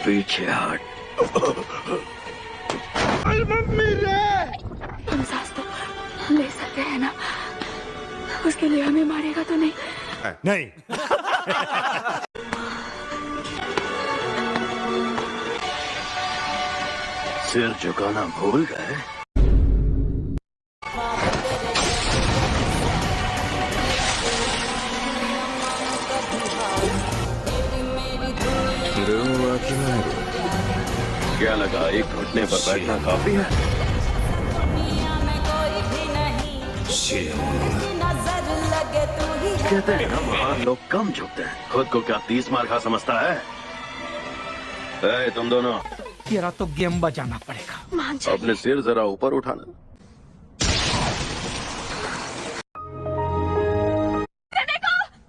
पीछे हट। मम्मी रे, तुम सांस तो ले सकते हैं ना? उसके लिए हमें मारेगा तो नहीं? नहीं। सिर झुकाना भूल गए? क्या लगा एक घुटने पर बैठना काफी है? कहते हैं ना महान लोग कम झुकते हैं। खुद को क्या 30 मार खा समझता है? तुम दोनों, तेरा तो गेम बजाना पड़ेगा। अपने सिर जरा ऊपर उठाना।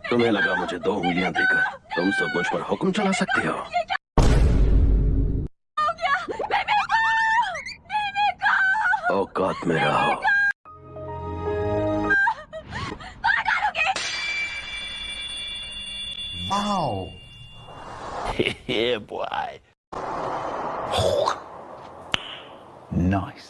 तुम्हें लगा मुझे 2 उंगलियां देकर तुम सब मुझ पर हुक्म चला सकते हो? औकात में रहो। Wow. Yeah, boy. Nice.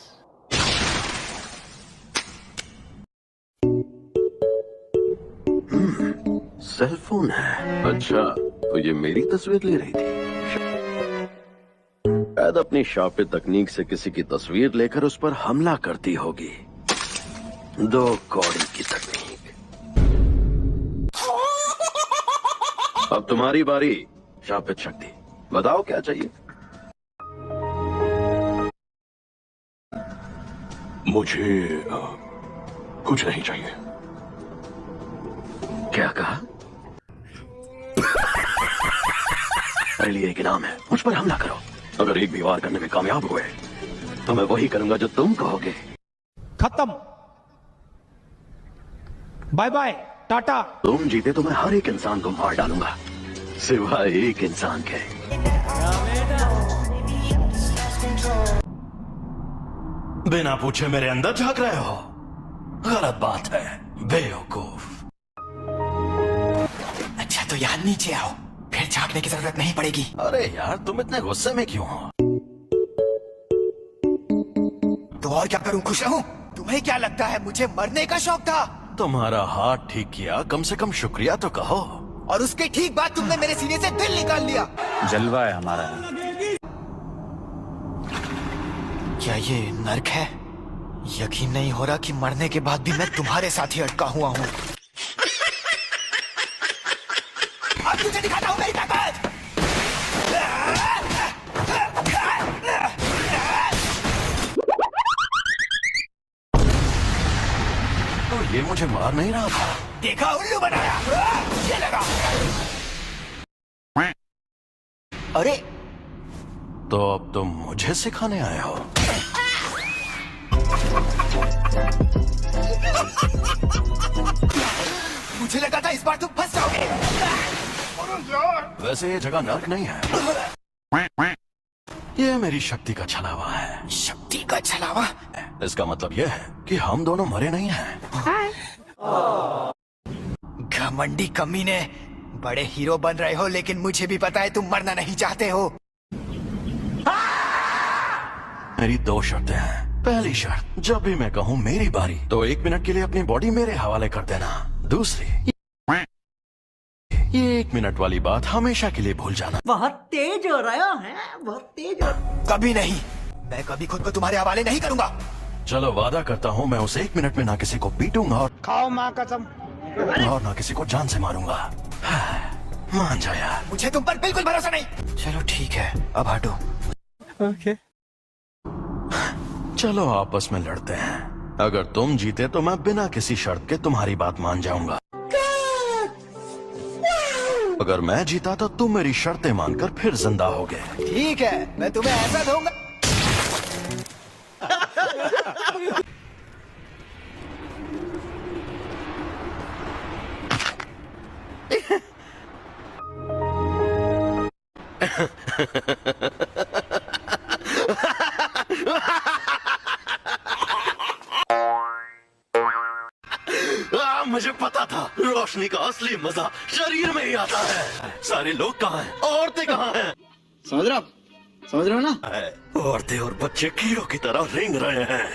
Cell phone है। अच्छा, तो ये मेरी तस्वीर ले रही थी। शायद अपनी शापित तकनीक से किसी की तस्वीर लेकर उस पर हमला करती होगी। 2 कौड़ी की तकनीक। अब तुम्हारी बारी शापित शक्ति। बताओ क्या चाहिए? मुझे कुछ नहीं चाहिए। क्या कहा? मेरे लिए एक इनाम है, मुझ पर हमला करो। अगर एक भी वार करने में कामयाब हुए तो मैं वही करूंगा जो तुम कहोगे। खत्म। Bye bye, tata. तुम जीते तो मैं हर एक इंसान को मार डालूंगा, सिवाय एक इंसान के। बिना पूछे मेरे अंदर झांक रहे हो? गलत बात है, बेवकूफ। अच्छा तो यहाँ नीचे आओ, फिर झांकने की जरूरत नहीं पड़ेगी। अरे यार, तुम इतने गुस्से में क्यों हो? तो और क्या करूँ, खुश रहूं? तुम्हें क्या लगता है मुझे मरने का शौक था? तुम्हारा हाथ ठीक किया, कम से कम शुक्रिया तो कहो। और उसके ठीक बाद तुमने मेरे सीने से दिल निकाल लिया। जलवा है हमारा। क्या ये नर्क है? यकीन नहीं हो रहा कि मरने के बाद भी मैं तुम्हारे साथ ही अटका हुआ हूँ। अब तुझे दिखाता हूँ मेरी ताकत। तो ये मुझे मार नहीं रहा था। देखा, उल्लू बनाया। ये लगा। अरे तो अब तुम मुझे सिखाने आए हो? मुझे लगा था इस बार तुम फंस जाओगे। वैसे ये जगह नर्क नहीं है, ये मेरी शक्ति का छलावा है। शक्ति का छलावा? इसका मतलब ये है कि हम दोनों मरे नहीं हैं। घमंडी कमीने, बड़े हीरो बन रहे हो लेकिन मुझे भी पता है तुम मरना नहीं चाहते हो। मेरी 2 शर्तें हैं। पहली शर्त, जब भी मैं कहूँ मेरी बारी तो 1 मिनट के लिए अपनी बॉडी मेरे हवाले कर देना। दूसरी, ये 1 मिनट वाली बात हमेशा के लिए भूल जाना। बहुत तेज हो रहा है, बहुत तेज हो। कभी नहीं, मैं कभी खुद को तुम्हारे हवाले नहीं करूंगा। चलो वादा करता हूँ, मैं उस 1 मिनट में ना किसी को पीटूंगा खाओ माँ कसम। और ना किसी को जान से मारूंगा। मान जा यार। मुझे तुम पर बिल्कुल भरोसा नहीं। चलो ठीक है, अब हटो। ओके। चलो आपस में लड़ते हैं। अगर तुम जीते तो मैं बिना किसी शर्त के तुम्हारी बात मान जाऊंगा। अगर मैं जीता तो तुम मेरी शर्तें मानकर फिर जिंदा होगे। ठीक है, मैं तुम्हें ऐसा दूंगा। मुझे पता था, रोशनी का असली मजा शरीर में ही आता है। सारे लोग कहाँ हैं? औरतें कहाँ हैं? समझ रहे हो? समझ रहे हो ना? औरतें और बच्चे कीड़ों की तरह रेंग रहे हैं।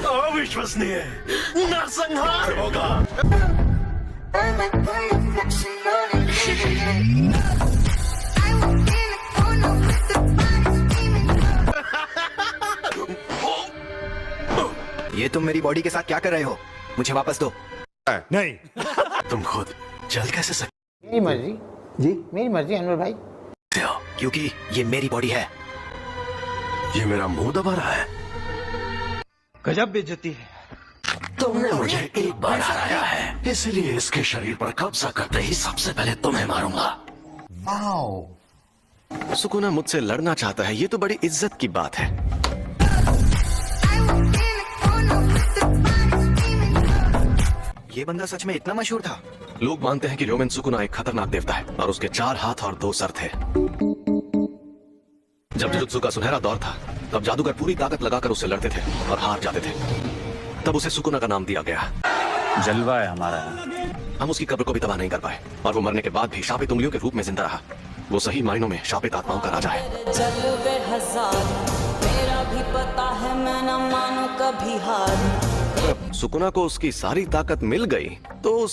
अविश्वसनीय, नरसंहार होगा। ये तुम मेरी बॉडी के साथ क्या कर रहे हो? मुझे वापस दो। नहीं। तुम खुद चल कैसे सकते मेरी मर्जी जी, मेरी मर्जी अनवर भाई। हो? क्योंकि ये मेरी बॉडी है। ये मेरा मुंह दबा रहा है। गजब बेइज्जती है। तुमने मुझे एक बार हराया है, इसलिए इसके शरीर पर कब्जा करते ही सबसे पहले तुम्हें मारूंगा। सुकुना मुझसे लड़ना चाहता है, ये तो बड़ी इज्जत की बात है। ये बंदा सच में इतना मशहूर था? लोग मानते हैं कि र्योमेन सुकुना एक खतरनाक देवता है और उसके 4 हाथ और 2 सर थे। जब जुजुत्सु का सुनहरा दौर था, तब जादूगर पूरी ताकत लगाकर उससे लड़ते थे और हार जाते थे। तब उसे सुकुना का नाम दिया गया। जलवा है हमारा। हम उसकी कब्र को भी तबाह नहीं कर पाए और वो मरने के बाद भी शापित उंगलियों के रूप में जिंदा रहा। वो सही मायनों में शापित आत्माओं का राजा है। जलवे हजार, मेरा भी पता है, मैं न मानू कभी हार। सुकुना को उसकी सारी ताकत मिल गई तो